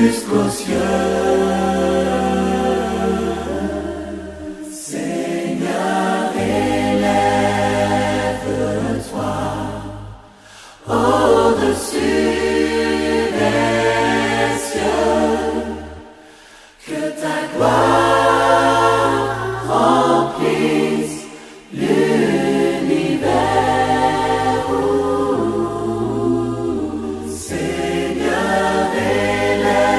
jusqu'aux cieux. Seigneur, élève-toi au-dessus des cieux, que ta gloire remplisse l'univers. Seigneur, élève-toi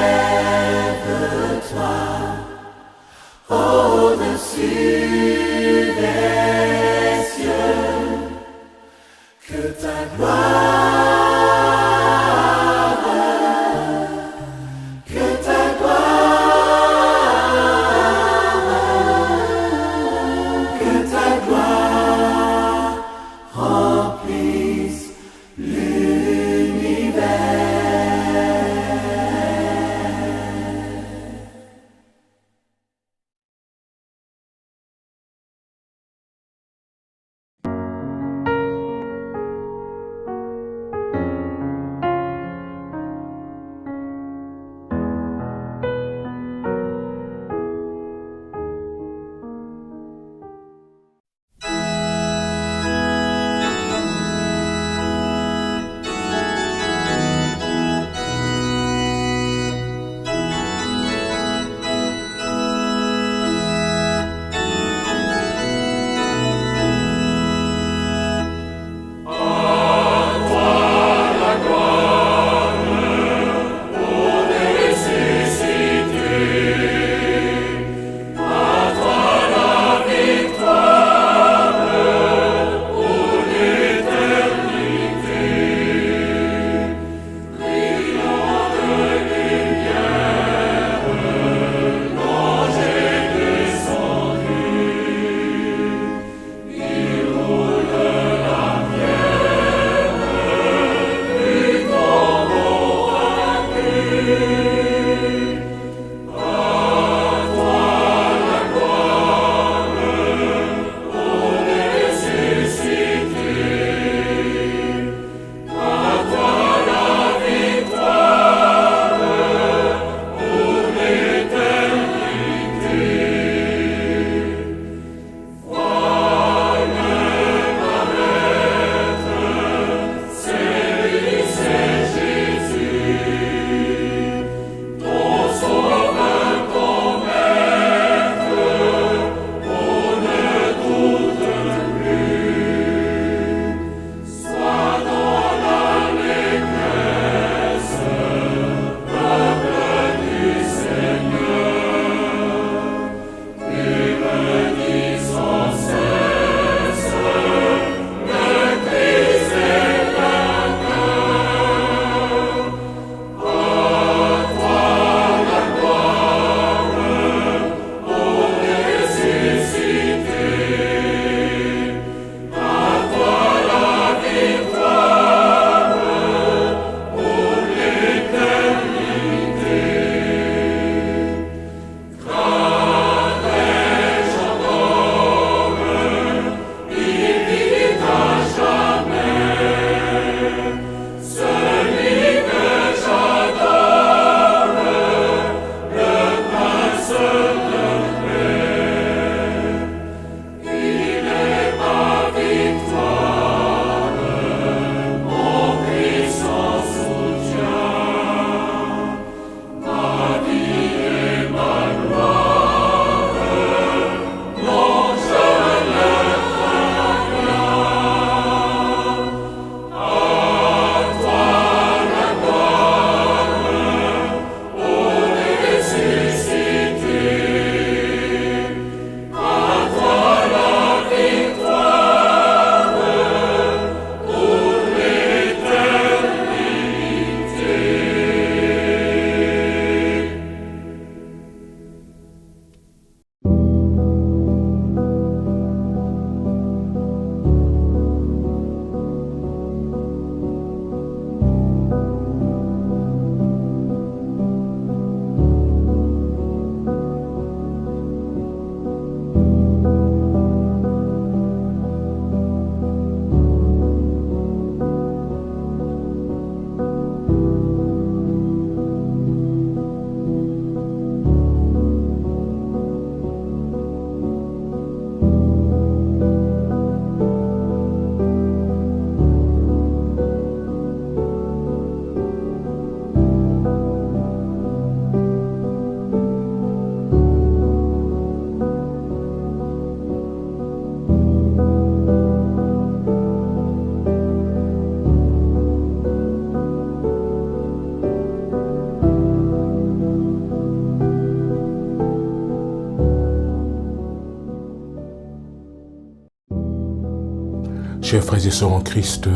Chers frères et sœurs en Christ,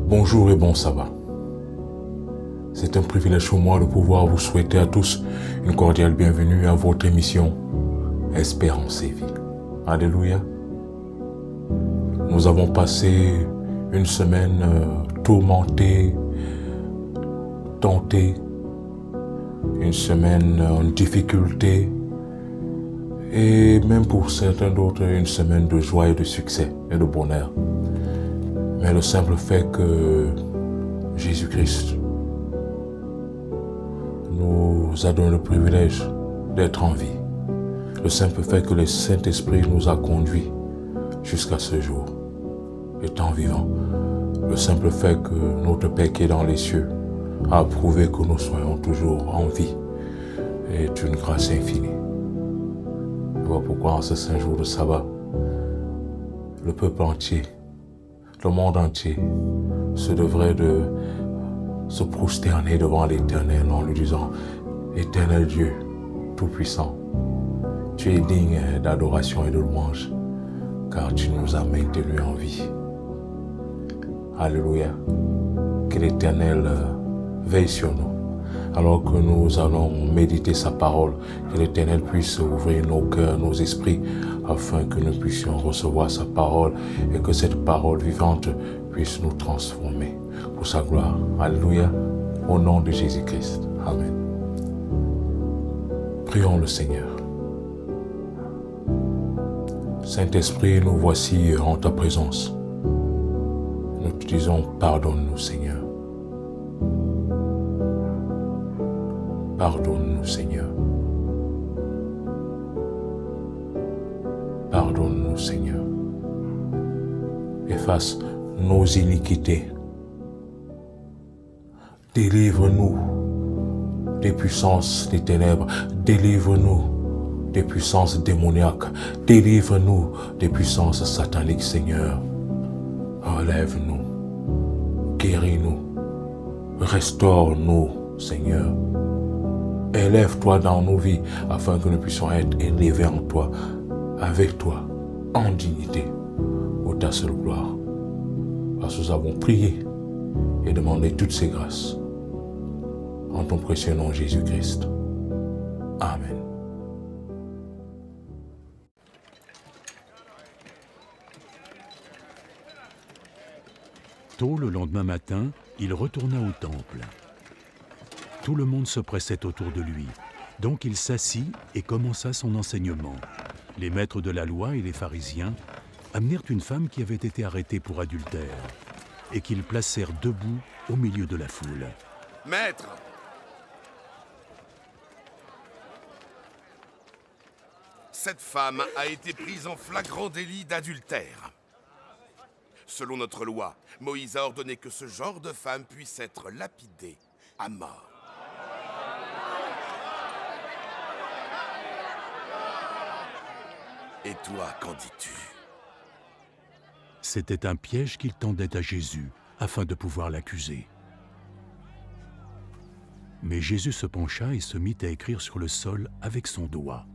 bonjour et bon sabbat. C'est un privilège pour moi de pouvoir vous souhaiter à tous une cordiale bienvenue à votre émission Espérance et vie. Alléluia. Nous avons passé une semaine tourmentée, tentée, une semaine en difficulté et même pour certains d'autres une semaine de joie et de succès et de bonheur. Mais le simple fait que Jésus-Christ nous a donné le privilège d'être en vie, le simple fait que le Saint-Esprit nous a conduits jusqu'à ce jour, étant vivants, le simple fait que notre Père qui est dans les cieux a prouvé que nous soyons toujours en vie est une grâce infinie. Voilà pourquoi en ce saint jour de sabbat, le peuple entier, le monde entier se devrait de se prosterner devant l'Éternel en lui disant: Éternel Dieu, Tout-Puissant, tu es digne d'adoration et de louange, car tu nous as maintenus en vie. Alléluia. Que l'Éternel veille sur nous. Alors que nous allons méditer sa parole, que l'Éternel puisse ouvrir nos cœurs, nos esprits, afin que nous puissions recevoir sa parole et que cette parole vivante puisse nous transformer pour sa gloire. Alléluia. Au nom de Jésus-Christ. Amen. Prions le Seigneur. Saint-Esprit, nous voici en ta présence. Nous te disons, pardonne-nous, Seigneur. Pardonne-nous, Seigneur. Pardonne-nous, Seigneur. Efface nos iniquités. Délivre-nous des puissances des ténèbres. Délivre-nous des puissances démoniaques. Délivre-nous des puissances sataniques, Seigneur. Relève-nous. Guéris-nous. Restaure-nous, Seigneur. Élève-toi dans nos vies afin que nous puissions être élevés en toi, avec toi, en dignité, ô ta seule gloire. Parce que nous avons prié et demandé toutes ces grâces. En ton précieux nom Jésus-Christ. Amen. Tôt le lendemain matin, il retourna au temple. Tout le monde se pressait autour de lui. Donc il s'assit et commença son enseignement. Les maîtres de la loi et les pharisiens amenèrent une femme qui avait été arrêtée pour adultère et qu'ils placèrent debout au milieu de la foule. Maître! Cette femme a été prise en flagrant délit d'adultère. Selon notre loi, Moïse a ordonné que ce genre de femme puisse être lapidée à mort. Et toi, qu'en dis-tu? C'était un piège qu'il tendait à Jésus afin de pouvoir l'accuser. Mais Jésus se pencha et se mit à écrire sur le sol avec son doigt.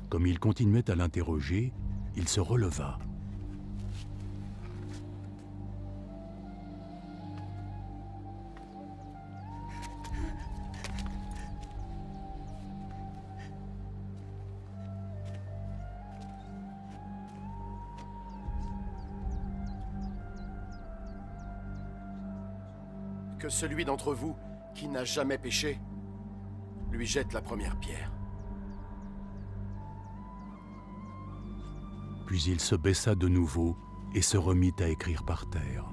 Comme il continuait à l'interroger, il se releva. Que celui d'entre vous qui n'a jamais péché lui jette la première pierre. Puis il se baissa de nouveau et se remit à écrire par terre.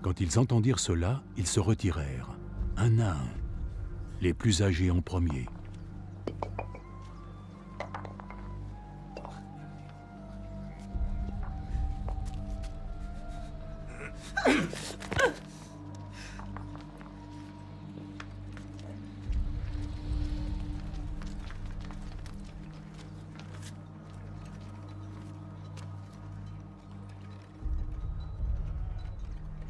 Quand ils entendirent cela, ils se retirèrent, un à un, les plus âgés en premier.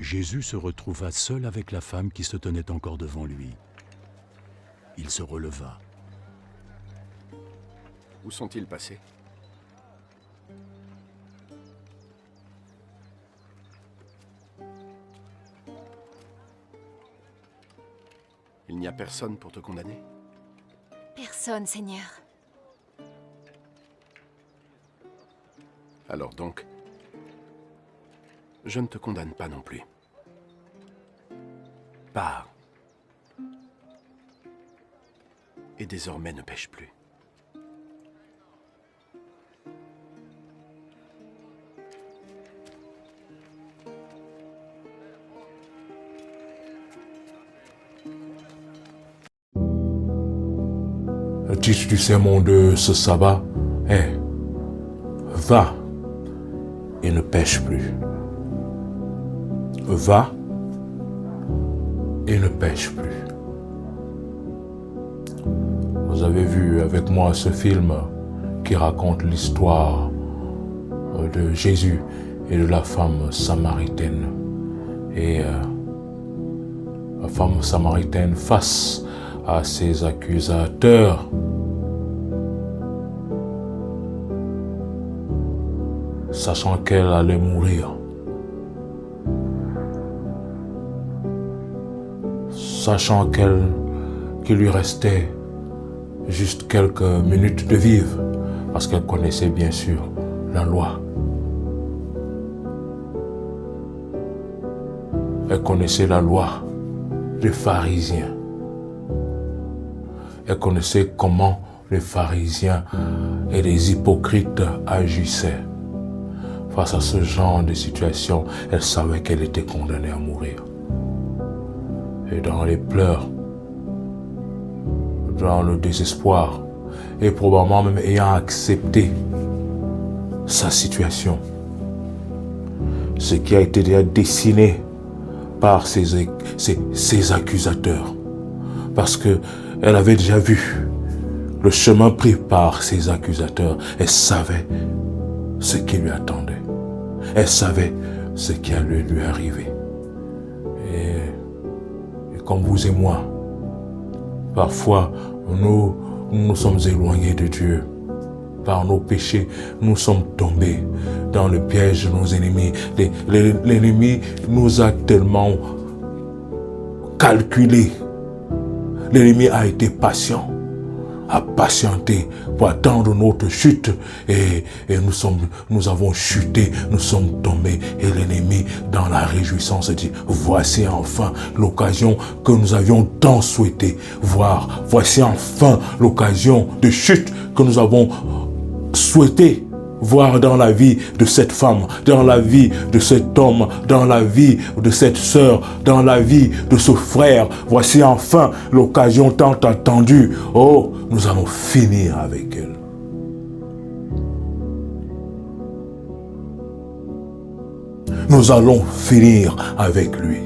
Jésus se retrouva seul avec la femme qui se tenait encore devant lui. Il se releva. Où sont-ils passés? Il n'y a personne pour te condamner? Personne, Seigneur. Alors donc, je ne te condamne pas non plus. Pars. Et désormais ne pêche plus. Le titre du sermon de ce sabbat est « Va et ne pêche plus ». Va et ne pêche plus. Vous avez vu avec moi ce film qui raconte l'histoire de Jésus et de la femme samaritaine. Et la femme samaritaine face à ses accusateurs, sachant qu'elle allait mourir, sachant qu'il lui restait juste quelques minutes de vivre, parce qu'elle connaissait bien sûr la loi. Elle connaissait la loi des pharisiens. Elle connaissait comment les pharisiens et les hypocrites agissaient. Face à ce genre de situation, elle savait qu'elle était condamnée à mourir. Et dans les pleurs, dans le désespoir, et probablement même ayant accepté sa situation, ce qui a été déjà dessiné par ses accusateurs, parce qu'elle avait déjà vu le chemin pris par ses accusateurs. Elle savait ce qui lui attendait. Elle savait ce qui allait lui arriver. Et comme vous et moi, parfois nous nous sommes éloignés de Dieu. Par nos péchés, nous sommes tombés dans le piège de nos ennemis. L'ennemi nous a tellement calculés. L'ennemi a été patient, a patienté pour attendre notre chute. Et nous avons chuté, nous sommes tombés. Et l'ennemi, dans la réjouissance, dit, voici enfin l'occasion que nous avions tant souhaité voir. Voici enfin l'occasion de chute que nous avons souhaité voir dans la vie de cette femme, dans la vie de cet homme, dans la vie de cette sœur, dans la vie de ce frère. Voici enfin l'occasion tant attendue. Oh, nous allons finir avec elle. Nous allons finir avec lui.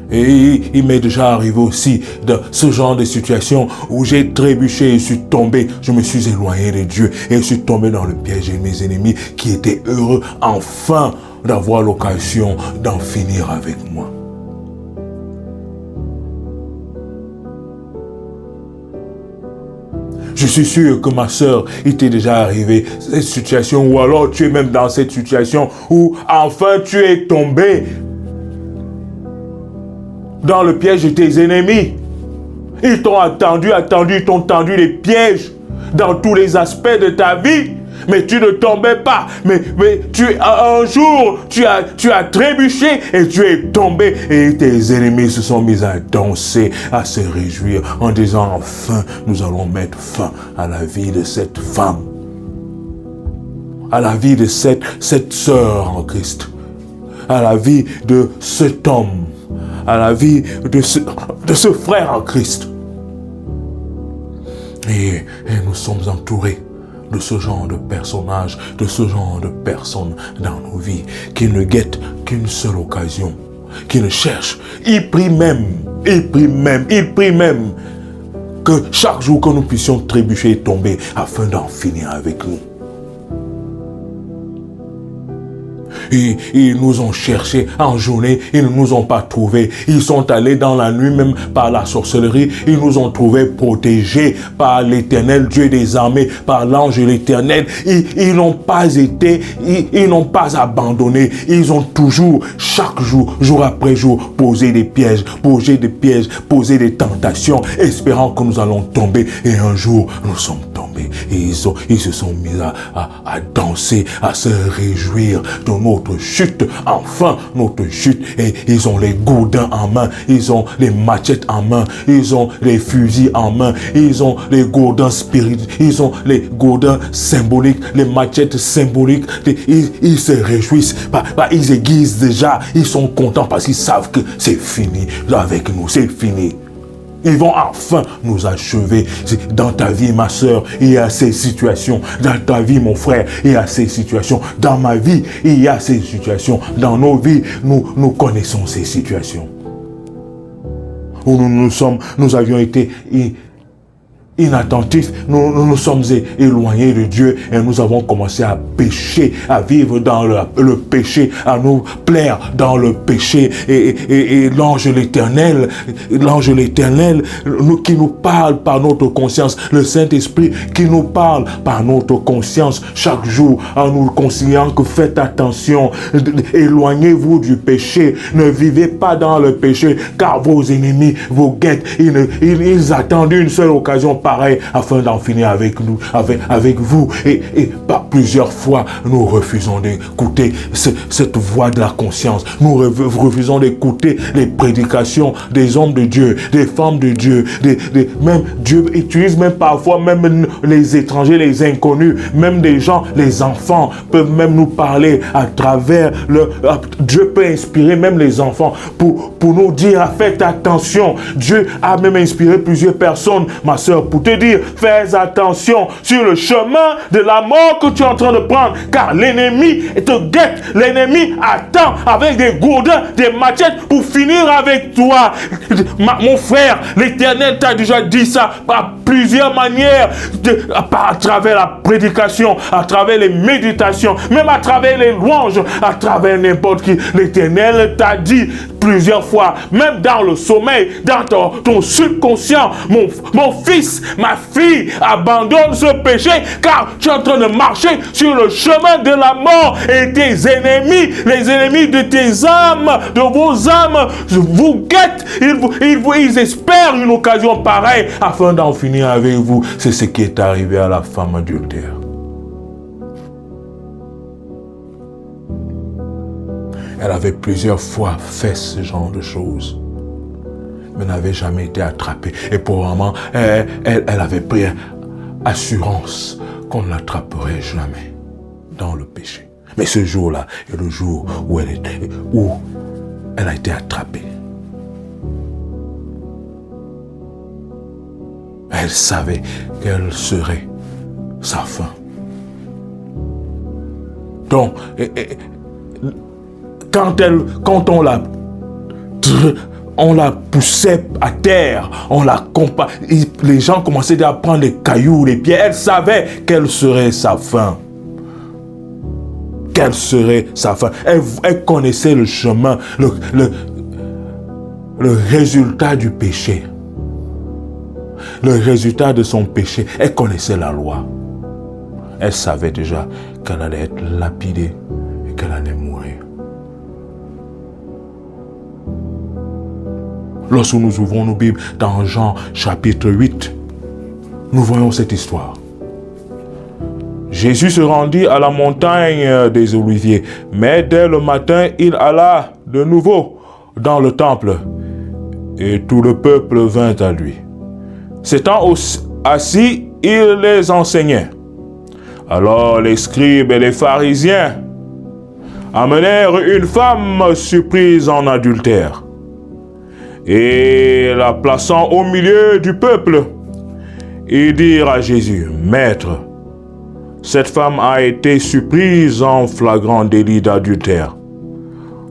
Et il m'est déjà arrivé aussi de ce genre de situation où j'ai trébuché et suis tombé. Je me suis éloigné de Dieu et je suis tombé dans le piège de mes ennemis qui étaient heureux enfin d'avoir l'occasion d'en finir avec moi. Je suis sûr que ma sœur était déjà arrivée à cette situation, ou alors tu es même dans cette situation où enfin tu es tombé dans le piège de tes ennemis. Ils t'ont ils t'ont tendu les pièges dans tous les aspects de ta vie. Mais tu ne tombais pas. Mais un jour, tu as trébuché et tu es tombé. Et tes ennemis se sont mis à danser, à se réjouir en disant enfin, nous allons mettre fin à la vie de cette femme. À la vie de cette sœur en Christ. À la vie de cet homme. À la vie de ce frère en Christ. Et nous sommes entourés de ce genre de personnages, de ce genre de personnes dans nos vies, qui ne guettent qu'une seule occasion, qui ne cherchent. Il prie même que chaque jour que nous puissions trébucher et tomber afin d'en finir avec nous. Ils nous ont cherchés en journée, ils ne nous ont pas trouvés. Ils sont allés dans la nuit, même par la sorcellerie. Ils nous ont trouvés protégés par l'Éternel, Dieu des armées, par l'ange de l'Éternel. Ils n'ont pas été, ils n'ont pas abandonné. Ils ont toujours, chaque jour, jour après jour, posé des pièges, posé des tentations, espérant que nous allons tomber. Et un jour, nous sommes tombés. Et ils se sont mis à danser, à se réjouir de notre chute. Enfin, notre chute. Et ils ont les gourdins en main, ils ont les machettes en main, ils ont les fusils en main, ils ont les gourdins spirituels, ils ont les gourdins symboliques, les machettes symboliques. Ils se réjouissent, ils aiguisent déjà, ils sont contents parce qu'ils savent que c'est fini avec nous, c'est fini. Ils vont enfin nous achever. Dans ta vie, ma soeur, il y a ces situations. Dans ta vie, mon frère, il y a ces situations. Dans ma vie, il y a ces situations. Dans nos vies, nous connaissons ces situations. Où nous avions été inattentifs, nous nous sommes éloignés de Dieu et nous avons commencé à pécher, à vivre dans le péché, à nous plaire dans le péché. Et l'ange de l'Éternel, qui nous parle par notre conscience, le Saint-Esprit qui nous parle par notre conscience chaque jour, en nous conseillant que faites attention, éloignez-vous du péché, ne vivez pas dans le péché, car vos ennemis vous guettent, ils attendent une seule occasion pareil afin d'en finir avec nous, avec vous. Et par plusieurs fois, nous refusons d'écouter cette voix de la conscience. Nous refusons d'écouter les prédications des hommes de Dieu, des femmes de Dieu. Même Dieu utilise même parfois même les étrangers, les inconnus, même des gens, les enfants peuvent même nous parler à travers Dieu peut inspirer même les enfants pour nous dire faites attention. Dieu a même inspiré plusieurs personnes, ma soeur, pour te dire, fais attention sur le chemin de la mort que tu es en train de prendre, car l'ennemi te guette, l'ennemi attend avec des gourdins, des machettes pour finir avec toi. Mon frère, l'Éternel t'a déjà dit ça par plusieurs manières, à travers la prédication, à travers les méditations, même à travers les louanges, à travers n'importe qui. L'Éternel t'a dit plusieurs fois, même dans le sommeil, dans ton subconscient, mon fils, ma fille, abandonne ce péché, car tu es en train de marcher sur le chemin de la mort, et tes ennemis, les ennemis de tes âmes, de vos âmes, vous guettent, ils espèrent une occasion pareille afin d'en finir avec vous. C'est ce qui est arrivé à la femme adultère. Elle avait plusieurs fois fait ce genre de choses, mais n'avait jamais été attrapée. Et probablement, elle avait pris assurance qu'on ne l'attraperait jamais dans le péché. Mais ce jour-là est le jour où elle a été attrapée. Elle savait quelle serait sa fin. Donc, quand on la poussait à terre, les gens commençaient à prendre des cailloux, des pierres. Elle savait quelle serait sa fin. Quelle serait sa fin. Elle connaissait le chemin, le résultat du péché. Le résultat de son péché. Elle connaissait la loi. Elle savait déjà qu'elle allait être lapidée et qu'elle allait mourir. Lorsque nous ouvrons nos Bibles dans Jean chapitre 8, nous voyons cette histoire. Jésus se rendit à la montagne des Oliviers, mais dès le matin, il alla de nouveau dans le temple, et tout le peuple vint à lui. S'étant assis, il les enseignait. Alors les scribes et les pharisiens amenèrent une femme surprise en adultère, et la plaçant au milieu du peuple, ils dirent à Jésus, « Maître, cette femme a été surprise en flagrant délit d'adultère.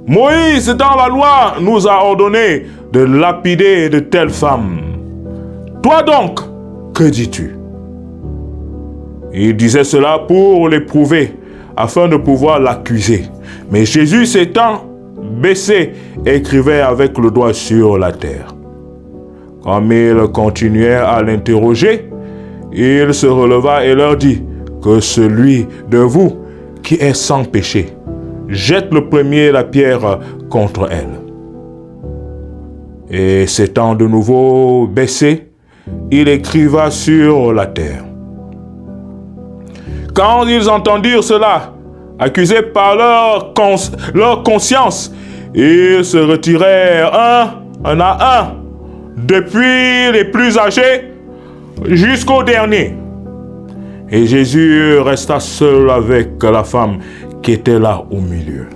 Moïse, dans la loi, nous a ordonné de lapider de telles femmes. Toi donc, que dis-tu » Il disait cela pour l'éprouver, afin de pouvoir l'accuser. Mais Jésus s'étant baissé, écrivait avec le doigt sur la terre. Comme il continuait à l'interroger, il se releva et leur dit que celui de vous qui est sans péché jette le premier la pierre contre elle. Et s'étant de nouveau baissé, il écriva sur la terre. Quand ils entendirent cela, accusés par leur conscience, ils se retirèrent un à un, depuis les plus âgés jusqu'au dernier. Et Jésus resta seul avec la femme qui était là au milieu.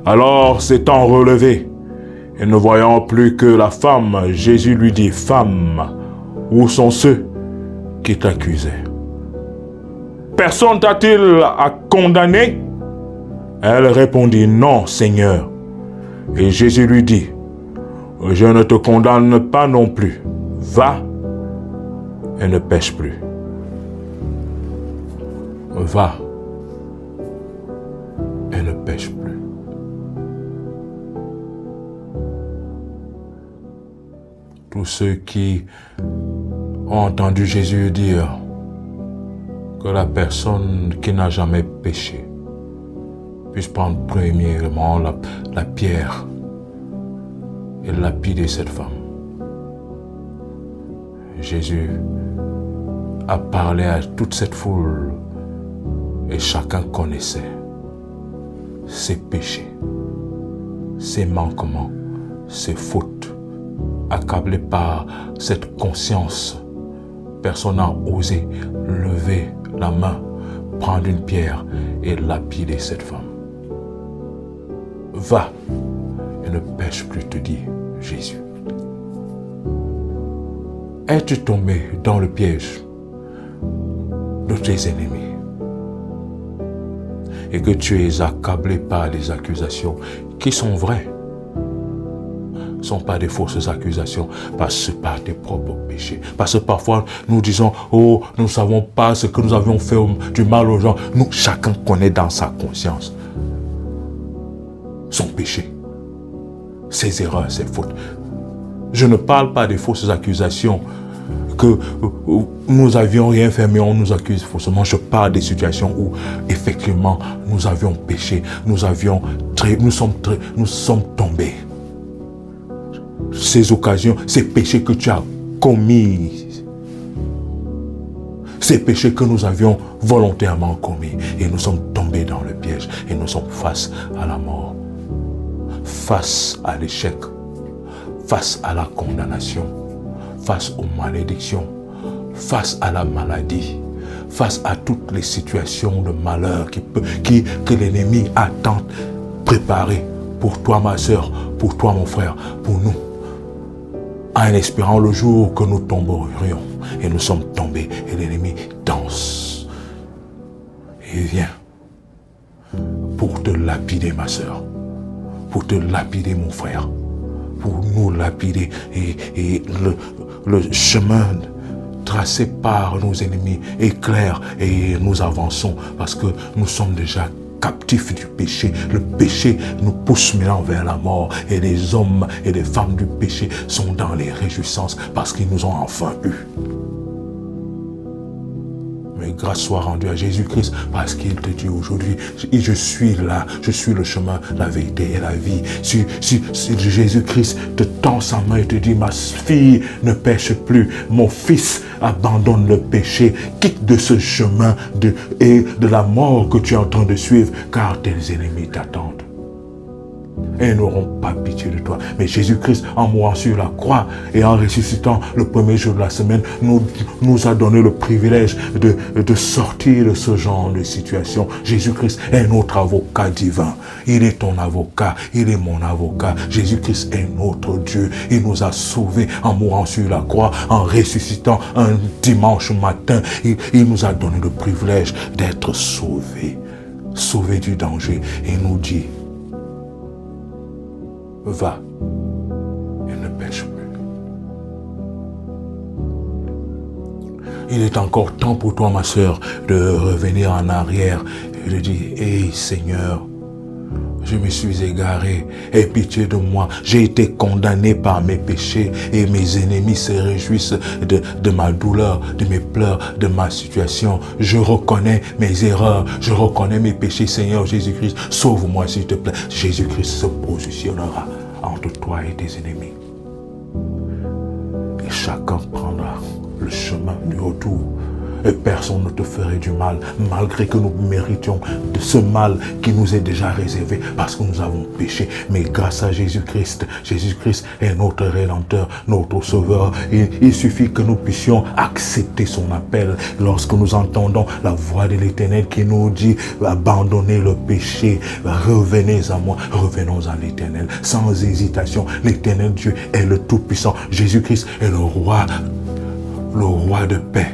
Alors, s'étant relevé, et ne voyant plus que la femme, Jésus lui dit, « Femme, où sont ceux qui t'accusaient? Personne t'a-t-il à condamner ?» Elle répondit, « Non, Seigneur. » Et Jésus lui dit, « Je ne te condamne pas non plus. Va et ne pêche plus. » Va et ne pêche plus. Tous ceux qui ont entendu Jésus dire que la personne qui n'a jamais péché puisse prendre premièrement la pierre et lapider cette femme. Jésus a parlé à toute cette foule et chacun connaissait ses péchés, ses manquements, ses fautes. Accablé par cette conscience, personne n'a osé lever la main, prendre une pierre et lapider cette femme. Va et ne pêche plus, te dit Jésus. Es-tu tombé dans le piège de tes ennemis et que tu es accablé par des accusations qui sont vraies? Ne sont pas des fausses accusations, parce que par tes propres péchés. Parce que parfois nous disons, oh, nous ne savons pas ce que nous avions fait du mal aux gens. Nous, chacun connaît dans sa conscience son péché, ses erreurs, ses fautes. Je ne parle pas des fausses accusations que nous avions rien fait, mais on nous accuse faussement. Je parle des situations où effectivement nous avions péché, nous sommes tombés. Ces occasions, ces péchés que tu as commis, ces péchés que nous avions volontairement commis, et nous sommes tombés dans le piège, et nous sommes face à la mort, face à l'échec, face à la condamnation, face aux malédictions, face à la maladie, face à toutes les situations de malheur que l'ennemi a tant préparées pour toi, ma soeur, pour toi, mon frère, pour nous, en espérant le jour que nous tomberions. Et nous sommes tombés et l'ennemi danse. Et il vient pour te lapider, ma soeur, pour te lapider, mon frère, pour nous lapider. Et le chemin tracé par nos ennemis est clair et nous avançons parce que nous sommes déjà captifs du péché. Le péché nous pousse maintenant vers la mort et les hommes et les femmes du péché sont dans les réjouissances parce qu'ils nous ont enfin eus. Mais grâce soit rendue à Jésus-Christ parce qu'il te dit aujourd'hui, je suis là, je suis le chemin, la vérité et la vie. Si Jésus-Christ te tend sa main et te dit, ma fille ne pêche plus, mon fils abandonne le péché, quitte de ce chemin et de la mort que tu es en train de suivre, car tes ennemis t'attendent. Et ils n'auront pas pitié de toi. Mais Jésus-Christ, en mourant sur la croix et en ressuscitant le premier jour de la semaine, nous a donné le privilège de sortir de ce genre de situation. Jésus-Christ est notre avocat divin. Il est ton avocat, il est mon avocat. Jésus-Christ est notre Dieu. Il nous a sauvés en mourant sur la croix, en ressuscitant un dimanche matin. Il nous a donné le privilège d'être sauvés, sauvés du danger. Et il nous dit, va et ne pêche plus. Il est encore temps pour toi, ma sœur, de revenir en arrière et de dire, hey Seigneur, je me suis égaré, aie pitié de moi. J'ai été condamné par mes péchés et mes ennemis se réjouissent de ma douleur, de mes pleurs, de ma situation. Je reconnais mes erreurs, je reconnais mes péchés. Seigneur Jésus-Christ, sauve-moi s'il te plaît. Jésus-Christ se positionnera entre toi et tes ennemis. Et chacun prendra le chemin du retour. Et personne ne te ferait du mal, malgré que nous méritions de ce mal qui nous est déjà réservé, parce que nous avons péché. Mais grâce à Jésus-Christ, Jésus-Christ est notre Rédempteur, notre Sauveur. Il suffit que nous puissions accepter son appel lorsque nous entendons la voix de l'Éternel qui nous dit, abandonnez le péché, revenez à moi, revenons à l'Éternel. Sans hésitation, l'Éternel Dieu est le Tout-Puissant. Jésus-Christ est le roi de paix.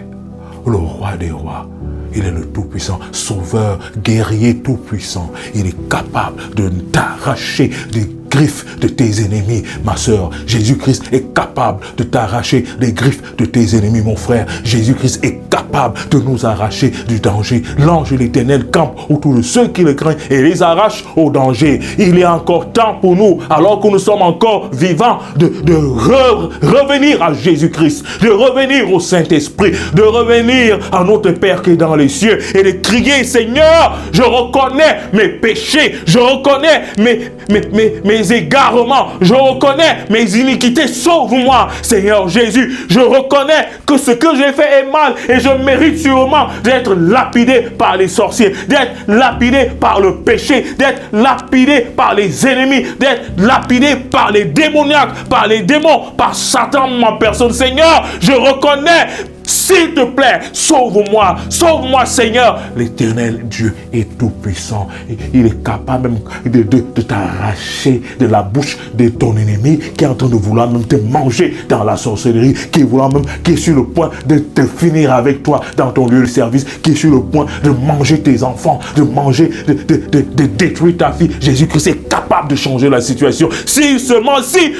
Le roi des rois, il est le tout-puissant, sauveur, guerrier tout-puissant. Il est capable de t'arracher des griffes de tes ennemis, ma sœur. Jésus-Christ est capable de t'arracher des griffes de tes ennemis, mon frère. Jésus-Christ est capable de nous arracher du danger. L'ange de l'Éternel campe autour de ceux qui le craignent et les arrache au danger. Il est encore temps pour nous, alors que nous sommes encore vivants, de revenir à Jésus-Christ, de revenir au Saint-Esprit, de revenir à notre Père qui est dans les cieux et de crier, Seigneur, je reconnais mes péchés, je reconnais mes égarements, je reconnais mes iniquités, sauve-moi, Seigneur Jésus. Je reconnais que ce que j'ai fait est mal et je mérite sûrement d'être lapidé par les sorciers, d'être lapidé par le péché, d'être lapidé par les ennemis, d'être lapidé par les démoniaques, par les démons, par Satan, ma personne. Seigneur, je reconnais. S'il te plaît, sauve-moi, sauve-moi Seigneur. L'Éternel Dieu est tout puissant. Il est capable même de t'arracher de la bouche de ton ennemi qui est en train de vouloir même te manger dans la sorcellerie, qui est sur le point de te finir avec toi dans ton lieu de service, qui est sur le point de manger tes enfants, de détruire ta fille. Jésus-Christ est capable de changer la situation. Si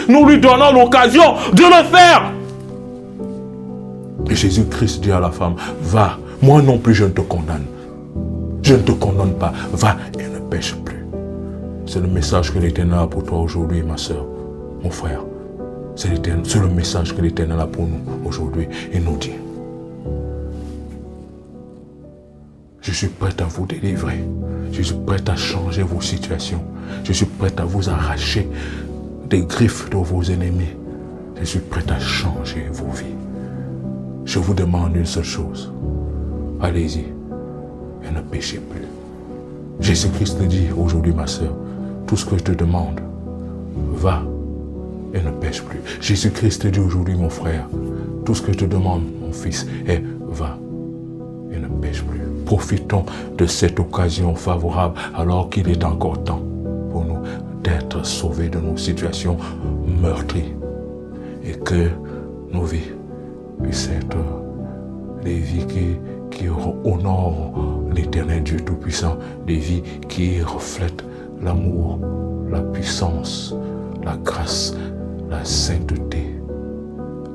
nous lui donnons l'occasion de le faire. Et Jésus-Christ dit à la femme, va, moi non plus je ne te condamne. Je ne te condamne pas, va et ne pêche plus. C'est le message que l'Éternel a pour toi aujourd'hui, ma soeur, mon frère. C'est le message que l'Éternel a pour nous aujourd'hui. Il nous dit, je suis prêt à vous délivrer. Je suis prêt à changer vos situations. Je suis prêt à vous arracher des griffes de vos ennemis. Je suis prêt à changer vos vies. Je vous demande une seule chose. Allez-y et ne péchez plus. Jésus-Christ te dit aujourd'hui, ma sœur, tout ce que je te demande, va et ne pêche plus. Jésus-Christ te dit aujourd'hui, mon frère, tout ce que je te demande, mon fils, est va et ne pêche plus. Profitons de cette occasion favorable alors qu'il est encore temps pour nous d'être sauvés de nos situations meurtries et que nos vies puissent être des vies qui honorent l'Éternel Dieu Tout-Puissant, des vies qui reflètent l'amour, la puissance, la grâce, la sainteté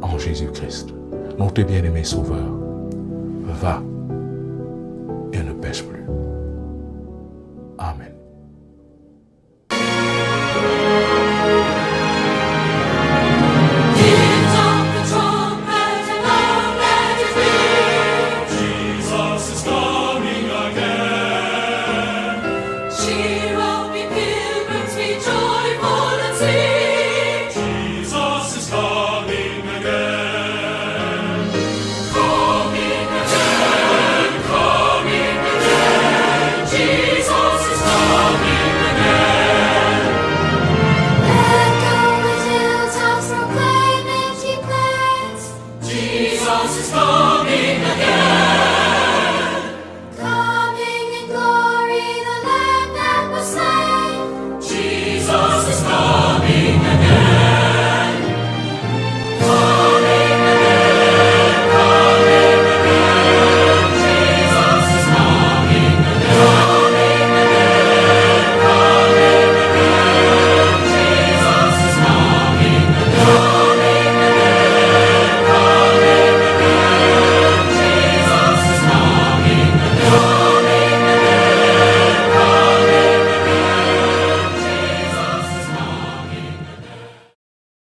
en Jésus-Christ. Notre bien-aimé Sauveur, va et ne pêche plus. Amen.